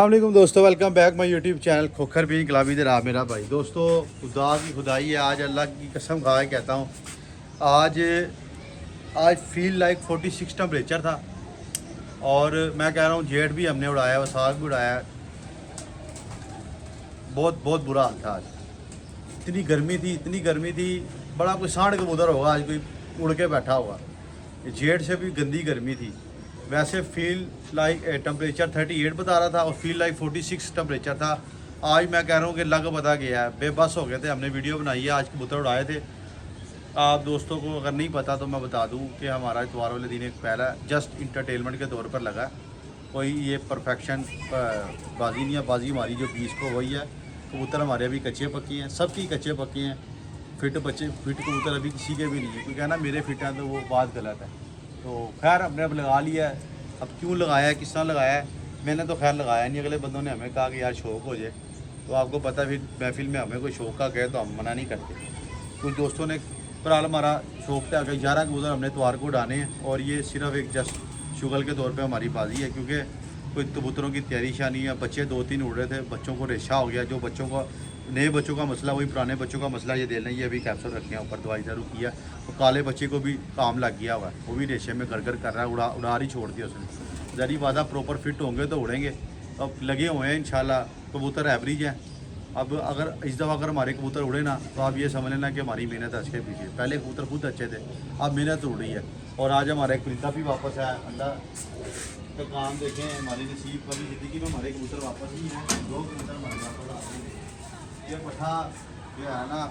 अस्सलाम दोस्तों, welcome back my YouTube channel Khokhar भी गुलाबी दे राह मेरा भाई। दोस्तों खुदा की खुदाई है, आज अल्लाह की कसम खा के कहता हूँ, आज फील लाइक 46 टेम्परेचर था। और मैं कह रहा हूँ जेट भी हमने उड़ाया, वसाख भी उड़ाया। बहुत बहुत बुरा हाल था आज। इतनी गर्मी थी, बड़ा कोई सांड कबूतर होगा आज कोई उड़ के बैठा होगा। जेट से भी गंदी गर्मी थी। वैसे फील लाइक टेम्परेचर 38 बता रहा था और फील लाइक 46 टेम्परेचर था। आज मैं कह रहा हूँ कि लग पता गया है, बेबस हो गए थे। हमने वीडियो बनाई है, आज कबूतर उड़ाए थे। आप दोस्तों को अगर नहीं पता तो मैं बता दूँ कि हमारा इतवार वाले दिन एक पहला जस्ट इंटरटेनमेंट के तौर पर लगा। कोई ये परफेक्शन बाजी नहीं है, बाजी हमारी जो 20 को वही है। कबूतर हमारे अभी कच्चे पक्के हैं, सबकी कच्चे पक्के हैं। फिट कबूतर अभी किसी के भी नहीं है। कोई कहना मेरे फिट हैं तो वो बात गलत है। तो खैर हमने अब लगा लिया है। अब क्यों लगाया है, किस तरह लगाया है, मैंने तो खैर लगाया नहीं। अगले बंदों ने हमें कहा कि यार शौक़ हो जाए, तो आपको पता फिर महफिल में हमें कोई शौक़ का कहे तो हम मना नहीं करते। कुछ दोस्तों ने फिलहाल हमारा शौक़ था कि 11 कबूतर हमने इतवार को उड़ाने हैं और ये सिर्फ एक जस्ट शुगल के तौर पर हमारी बाजी है। क्योंकि कोई कबूतरों की तैयारी शानी है। बच्चे 2-3 उड़ रहे थे, बच्चों को रेशा हो गया। जो बच्चों का नए बच्चों का मसला, वही पुराने बच्चों का मसला ये दे लें। ये अभी कैप्सूल रखे हैं, ऊपर दवाई दारू किया। तो काले बच्चे को भी काम लग गया हुआ है, वो भी रेशे में गड़गड़ कर रहा है। उड़ार ही छोड़ दिया उसने। जरी वादा प्रॉपर फिट होंगे तो उड़ेंगे। तो अब लगे हुए हैं इंशाल्लाह। कबूतर एवरेज हैं। अब अगर इस दफ़ा अगर हमारे कबूतर उड़े ना तो आप ये समझ लेना कि हमारी मेहनत अच्छे के पीछे। पहले कबूतर खुद अच्छे थे, अब मेहनत उड़ रही है। और आज हमारा एक परिंदा भी वापस आया। अल्लाह का काम देखें, हमारी नसीब कभी ज़िंदगी में हमारे कबूतर वापस नहीं है। 2 कबूतर हमारे वापस आते हैं। ये पठा जो है ना,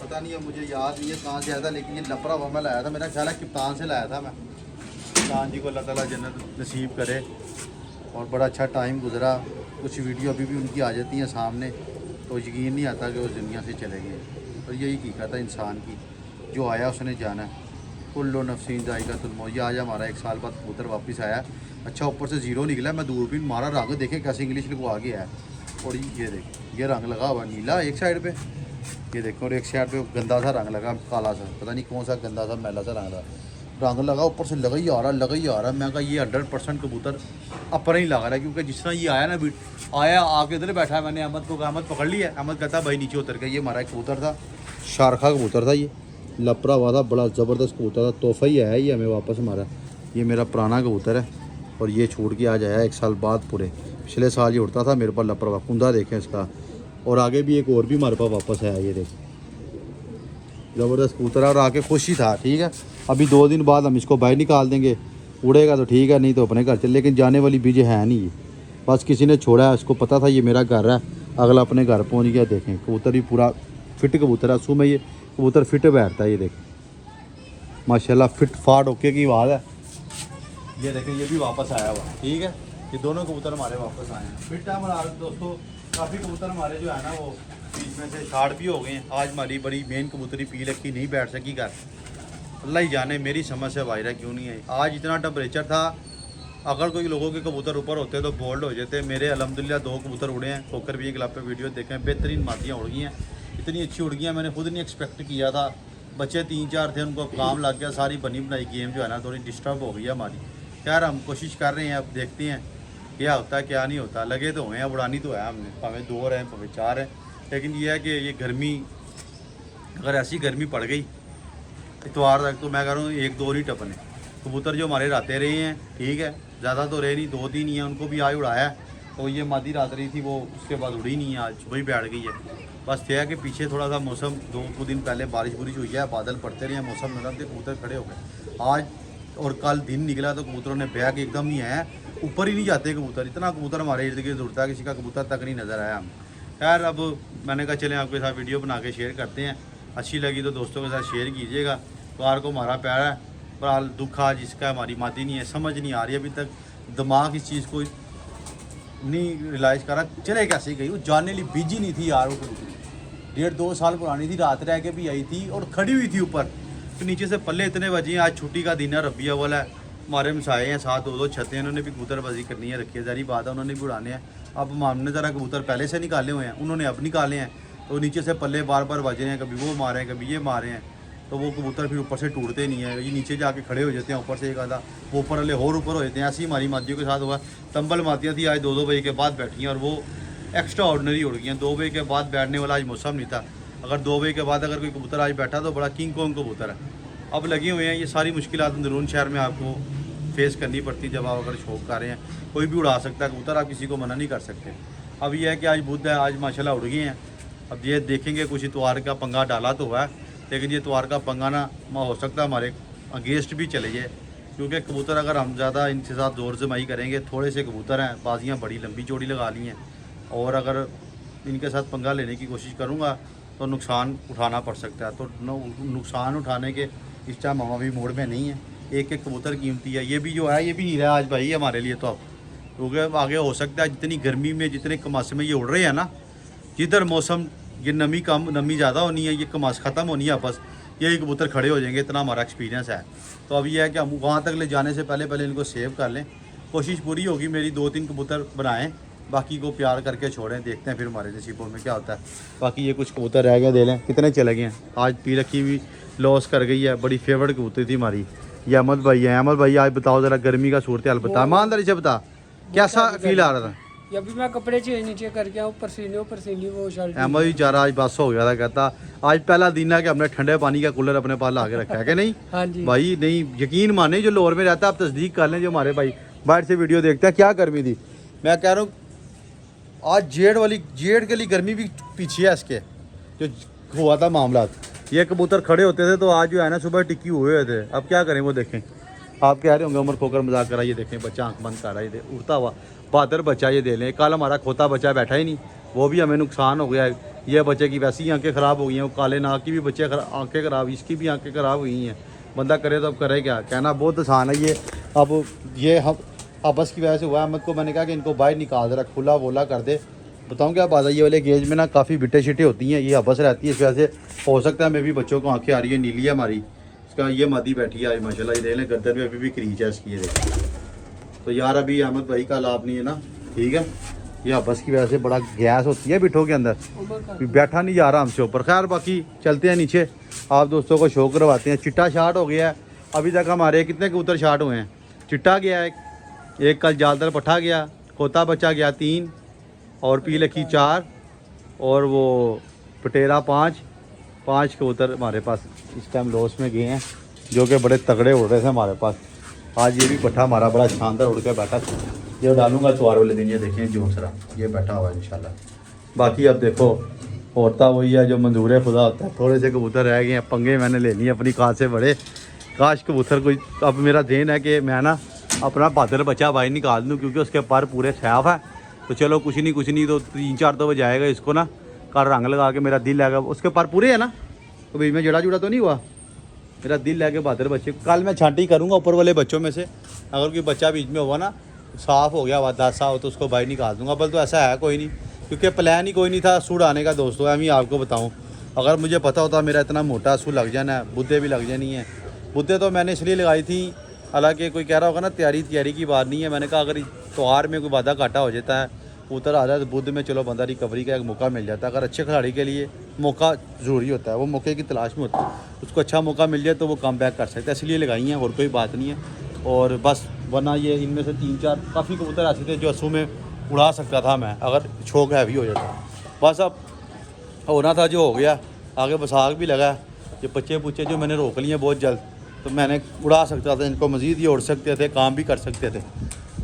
पता नहीं है, मुझे याद नहीं है कहाँ से आया था, लेकिन ये लपरा हुआ मैं लाया था। मेरा ख्याल है कप्तान से लाया था मैं। कप्तान जी को अल्लाह ताला जन्नत नसीब करे। और बड़ा अच्छा टाइम गुजरा। कुछ वीडियो अभी भी उनकी आ जाती हैं सामने, तो यकीन नहीं आता कि वो दुनिया से चले गए। और यही हकीकत है इंसान की, जो आया उसने जाना है। कुल्लु नफ्सिन जायकातुल मौत। ये आज हमारा 1 साल बाद कबूतर वापस आया। अच्छा ऊपर से ज़ीरो निकला। मैं दूरबीन मारा, रंग देखे कैसे इंग्लिश लिखवा गया है। और ये देख, ये रंग लगा हुआ नीला एक साइड पे, ये देखो। और एक साइड पे गंदा सा रंग लगा, काला सा, पता नहीं कौन सा गंदा सा मैला सा रंग लगा। ऊपर से लगा ही आ रहा। मैं कहा ये 100% कबूतर अपना ही लगा रहा है। क्योंकि जिस तरह ये आया ना, आया आके इधर बैठा है। मैंने अहमद को कहा, अहमद पकड़ लिया। अहमद कहता भाई नीचे उतर के। ये हमारा एक कबूतर था, शारखा कबूतर था। ये लपरा हुआ था, बड़ा ज़बरदस्त कबूतर था। तोहफ़ा ही आया ये हमें वापस हमारा। ये मेरा पुराना कबूतर है और ये छूट के आज आया 1 साल बाद पूरे। पिछले साल ये उड़ता था मेरे पास लपरवा। कुंदा देखें इसका। और आगे भी एक और भी हमारे पास वापस आया। ये देख, ज़बरदस्त कबूतर है और आके खुश ही था। ठीक है, अभी 2 दिन बाद हम इसको बाहर निकाल देंगे। उड़ेगा तो ठीक है, नहीं तो अपने घर चले। लेकिन जाने वाली बीजे है नहीं ये, बस किसी ने छोड़ा है। इसको पता था ये मेरा घर है, अगला अपने घर पहुँच गया। देखें कबूतर भी पूरा फिट कबूतर है। सुबह में ये कबूतर फिट बैठता है। ये देखें माशाल्लाह, फिट फाट ओके की बात है। ये देखें, ये भी वापस आया हुआ। ठीक है, ये दोनों कबूतर हमारे वापस आए हैं। फिट है हमारा दोस्तों। काफ़ी कबूतर हमारे जो है ना वो बीच में से शार्ट भी हो गए हैं। आज हमारी बड़ी मेन कबूतरी पी लक्की नहीं बैठ सकी घर। अल्लाह ही जाने, मेरी समझ से वायरा क्यों नहीं है। आज इतना टेम्परेचर था, अगर कोई लोगों के कबूतर ऊपर होते तो बोल्ड हो जाते। मेरे अल्हम्दुलिल्लाह 2 कबूतर उड़े हैं। खोकर भी एक क्लब पे वीडियो देखें, बेहतरीन मादियाँ उड़ गई हैं। इतनी अच्छी उड़ गई हैं, मैंने खुद नहीं एक्सपेक्ट किया था। बच्चे 3-4 थे, उनको काम लग गया। सारी बनी बनाई गेम जो है ना थोड़ी डिस्टर्ब हो गई है हमारी। यार हम कोशिश कर रहे हैं, अब देखते हैं क्या होता है क्या नहीं होता। लगे तो हुए हैं, उड़ानी तो है हमने, भावें 2 हैं भावें 4 हैं। लेकिन ये है कि ये गर्मी, अगर ऐसी गर्मी पड़ गई इतवार तक, तो मैं कह रहा हूँ 1-2 ही टपने। कबूतर जो हमारे राते रहे हैं, ठीक है, ज़्यादा तो रहे नहीं, 2-3 ही हैं। उनको भी आज उड़ाया। तो ये मादी रात रही थी, वो उसके बाद उड़ी नहीं है, आज वही बैठ गई है। बस ये है कि पीछे थोड़ा सा मौसम 2 दिन पहले बारिश बुरिश हुई है, बादल पड़ते रहे, मौसम नरम थे, कबूतर खड़े हो गए। आज और कल दिन निकला तो कबूतरों ने बैग एकदम ही है, ऊपर ही नहीं जाते कबूतर। इतना कबूतर हमारे इर्द गिर्द उड़ता है, किसी का कबूतर तक नहीं नज़र आया हम। खैर अब मैंने कहा चलें आपके साथ वीडियो बना के शेयर करते हैं। अच्छी लगी तो दोस्तों के साथ शेयर कीजिएगा। कार को हमारा प्यार है, पर दुख आज इसका हमारी मादी नहीं है। समझ नहीं आ रही अभी तक, दिमाग इस चीज़ को नहीं रियलाइज़ करा चले कैसे गई। वो जानने लिए बिजी नहीं थी यार। वो कबूतरी 1.5-2 साल पुरानी थी, रात रह के भी आई थी और खड़ी हुई थी ऊपर। तो नीचे से पल्ले इतने बजे हैं। आज छुट्टी का दिन है, रबी अव्वल है। हमारे मसाए हैं, 7-2 छतें, उन्होंने भी कबूतरबाजी करनी है, रखी है। सारी बात है, उन्होंने भी उड़ाने हैं। अब हमने ज़रा कबूतर पहले से निकाले हुए हैं, उन्होंने अब निकाले हैं। तो नीचे से पल्ले बार बार बज रहे हैं, कभी वो मारे हैं कभी ये मारे हैं। तो वो कबूतर फिर ऊपर से टूटते नहीं है, ये नीचे जाके खड़े हो जाते हैं ऊपर से एक आधा, वो ऊपर वाले और ऊपर हो जाते हैं। ऐसी हमारी मादियों के साथ हुआ। तंबल मातियाँ थी आज 2-2 बजे के बाद बैठी हैं और वो एक्स्ट्रा ऑर्डनरी उड़ गई हैं। 2 बजे के बाद बैठने वाला आज मौसम नहीं था। अगर 2 बजे के बाद अगर कोई कबूतर आज बैठा तो बड़ा किंग कॉन्ग कबूतर है। अब लगे हुए हैं। ये सारी मुश्किलात अंदरून शहर में आपको फेस करनी पड़ती जब आप अगर शौक कर रहे हैं। कोई भी उड़ा सकता है कबूतर, आप किसी को मना नहीं कर सकते। अब ये है कि आज बुध है, आज माशाल्लाह उड़ गए हैं। अब ये देखेंगे कुछ इतवार का पंगा डाला तो हुआ है, लेकिन ये इतवार का पंगा ना हो सकता है हमारे अगेंस्ट भी चले जाए, क्योंकि कबूतर अगर हम ज़्यादा इनके साथ जोर जमाई करेंगे, थोड़े से कबूतर हैं, बाजियाँ बड़ी लंबी चौड़ी लगा ली हैं, और अगर इनके साथ पंगा लेने की कोशिश करूँगा तो नुकसान उठाना पड़ सकता है। तो नुकसान उठाने के इस टाइम हम अभी मूड में नहीं है। एक एक कबूतर कीमती है। ये भी जो है ये भी हीरा है आज भाई हमारे लिए। तो अब क्योंकि आगे हो सकता है जितनी गर्मी में जितने कमास में ये उड़ रहे हैं ना, जिधर मौसम ये नमी कम नमी ज़्यादा होनी है, ये कमास ख़त्म होनी है, बस यही कबूतर खड़े हो जाएंगे। इतना हमारा एक्सपीरियंस है। तो अब ये है कि हम वहाँ तक ले जाने से पहले इनको सेव कर लें। कोशिश पूरी होगी मेरी 2-3 कबूतर बनाएं, बाकी को प्यार करके छोड़ें। देखते हैं फिर हमारे नसीबों में क्या होता है। बाकी ये कुछ कबूतर रह गए, दे लें। कितने चले गए हैं आज। पी रखी हुई लॉस कर गई है। बड़ी फेवरेट कबूतर थी हमारी। ये अहमद भाई है। अहमद भाई आज बताओ ज़रा गर्मी का सूरत हाल बता, ईमानदारी से बता, कैसा फील आ रहा था। अभी मैं कपड़े चेंज नीचे करके आऊँ, पसीने वो शर्ट। अहमद भी चारा आज बस हो गया था, कहता आज पहला दिन है कि हमने ठंडे पानी का कूलर अपने पास ला के रखा है कि नहीं। हाँ जी भाई नहीं, यकीन माने जो लाहौर में रहता है, आप तस्दीक कर लें, जो हमारे भाई बाहर से वीडियो देखते हैं, क्या गर्मी थी। मैं कह रहा हूँ आज जेड़ के लिए गर्मी भी पीछे है इसके जो हुआ था मामला। ये कबूतर खड़े होते थे तो आज जो है ना सुबह टिक्की हुए थे। अब क्या करें, वो देखें। आप कह रहे होंगे उमर खोकर मजाक करा, ये देखें बच्चा आंख बंद कर रहा है, ये उड़ता हुआ बहादुर बच्चा ये दे लें। कल हमारा खोता बच्चा बैठा ही नहीं, वो भी हमें नुकसान हो गया है। ये बच्चे की वैसी आंखें ख़राब हो गई हैं, वो काले नाक की भी बच्चे आंखें ख़राब, इसकी भी आंखें ख़राब हुई हैं। बंदा करे तो अब करे क्या, कहना बहुत आसान है। ये अब ये हम आपस की वजह से हुआ है। अहमद को मैंने कहा कि इनको बाहर निकाल दे, खुला वोला कर दे। बताऊँ क्या बात है, ये वाले गेज में ना काफ़ी बिटे शिटे होती हैं, ये आपस रहती है, इस वजह से हो सकता है मैं भी बच्चों को आंखें आ रही है। नीली है हमारी, इसका ये मादी बैठी है आज माशाल्लाह। ये देख लें गर्दन में अभी भी क्रीच है इसकी, ये देखें। तो यार अभी अहमद भाई का लाभ नहीं है ना, ठीक है। ये आपस की वजह से बड़ा गैस होती है बिठों के अंदर, बैठा नहीं जा रहा हमसे ऊपर। खैर बाकी चलते हैं नीचे, आप दोस्तों को शो करवाते हैं। चिट्टा शार्ट हो गया है। अभी तक हमारे कितने कबूतर शार्ट हुए हैं। चिट्टा गया एक कल जालदर पठा गया, खोता बच्चा गया 3, और पी लखी 4, और वो पटेरा 5 कबूतर हमारे पास इस टाइम लॉस में गए हैं, जो कि बड़े तगड़े उड़ रहे थे हमारे पास। आज ये भी पट्ठा हमारा बड़ा शानदार उड़ के बैठा। ये डालूंगा इतवार वाले दिन, ये देखें जोसरा ये बैठा हुआ है इंशाल्लाह। बाकी अब देखो होता वही है जो मंजूर है खुदा होता है। थोड़े से कबूतर रह गए हैं, पंगे मैंने ले लिए अपनी काज से बड़े। काश कबूतर कोई, अब मेरा देन है कि मैं ना अपना बहादुर बच्चा भाई निकाल दूँ, क्योंकि उसके पर पूरे साफ है। तो चलो कुछ नहीं तो 3-4 तो बजे आएगा, इसको ना कल रंग लगा के मेरा दिल आएगा। उसके पर पूरे है ना, तो भाई मैं जड़ा जुड़ा तो नहीं हुआ, मेरा दिल लगे बहादुर बच्चे। कल मैं छांटी करूँगा ऊपर वाले बच्चों में से, अगर कोई बच्चा बीच में होगा ना साफ़ हो गया हुआ 10 हो तो उसको बाहर निकाल दूँगा। बल तो ऐसा है कोई नहीं, क्योंकि प्लान ही कोई नहीं था सूट आने का दोस्तों। मैं आपको बताऊँ, अगर मुझे पता होता मेरा इतना मोटा सूट लग जाना है, बुद्धे भी लग जानी है। बुद्धे तो मैंने इसलिए लगाई थी, हालांकि कोई कह रहा होगा ना तैयारी की बात नहीं है। मैंने कहा अगर त्योहार में कोई वादा घाटा हो जाता है, उतर आ जाए तो बुद्ध में चलो बंदा रिकवरी का एक मौका मिल जाता है। अगर अच्छे खिलाड़ी के लिए मौका ज़रूरी होता है, वो मौके की तलाश में होता है, उसको अच्छा मौका मिल जाए तो वो कम बैक कर सकता है, इसलिए लगाई हैं और कोई बात नहीं है। और बस वरना ये इनमें से 3-4 काफ़ी कबूतर ऐसे थे जो असू में उड़ा सकता था मैं, अगर शौक हैवी हो जाता। बस अब होना था जो हो गया, आगे बसाख भी लगा। ये बच्चे पुच्चे जो मैंने रोक लिए बहुत जल्द, तो मैंने उड़ा सकता था इनको, मज़ीद ये उड़ सकते थे, काम भी कर सकते थे।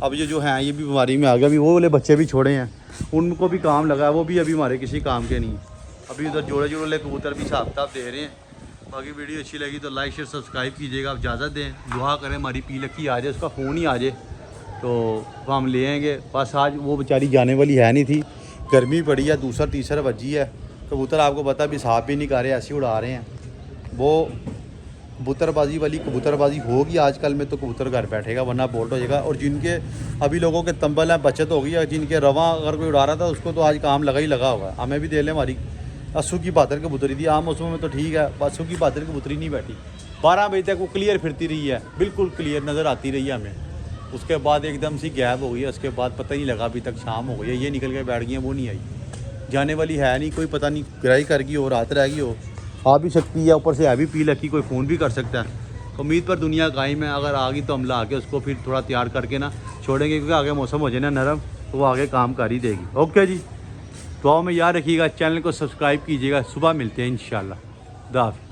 अब ये जो हैं ये भी बीमारी में आ गया। अभी वो वाले बच्चे भी छोड़े हैं, उनको भी काम लगा है, वो भी अभी हमारे किसी काम के नहीं। अभी उधर जोड़े वाले कबूतर भी हिसाब किताब दे रहे हैं। बाकी वीडियो अच्छी लगी तो लाइक शेयर सब्सक्राइब कीजिएगा। आप इजाज़त दें, दुआ करें हमारी पी लक्की आ जाए, उसका फ़ोन ही आ जाए तो हम ले आएंगे। बस आज वो बेचारी जाने वाली है नहीं थी, गर्मी पड़ी है, दूसरा तीसरा बजी है। कबूतर आपको पता भी साफ भी नहीं कर रहे, ऐसे उड़ा रहे हैं। वो कबूतरबाजी वाली कबूतरबाजी होगी आजकल में तो कबूतर घर बैठेगा, वरना बोल्ट हो जाएगा। और जिनके अभी लोगों के तंबल हैं बचत होगी, या जिनके रवा अगर कोई उड़ा रहा था उसको तो आज काम लगा ही लगा होगा। हमें भी दे लें, हमारी अस्सू की बहादुर कबूतरी थी। आम मौसमों में तो ठीक है, अस्सू की बहादुर कबूतरी नहीं बैठी। 12 बजे तक वो क्लियर फिरती रही है, बिल्कुल क्लियर नज़र आती रही है हमें। उसके बाद एकदम सी गैप हो गई है, उसके बाद पता ही नहीं लगा, अभी तक शाम हो गई है, ये निकल के बैठ गई है, वो नहीं आई। जाने वाली है नहीं, कोई पता नहीं गिराई कर गई हो, रात रह गई हो, खा भी सकती है, ऊपर से हैवी पी रखी, कोई फ़ोन भी कर सकता है। उम्मीद पर दुनिया कायम है। अगर आ गई तो हम ला के उसको फिर थोड़ा तैयार करके ना छोड़ेंगे, क्योंकि आगे मौसम हो जाए ना नरम, तो वो आगे काम कर ही देगी। ओके जी, दुआ में याद रखिएगा, चैनल को सब्सक्राइब कीजिएगा। सुबह मिलते हैं इंशाल्लाह। खुदा हाफिज़।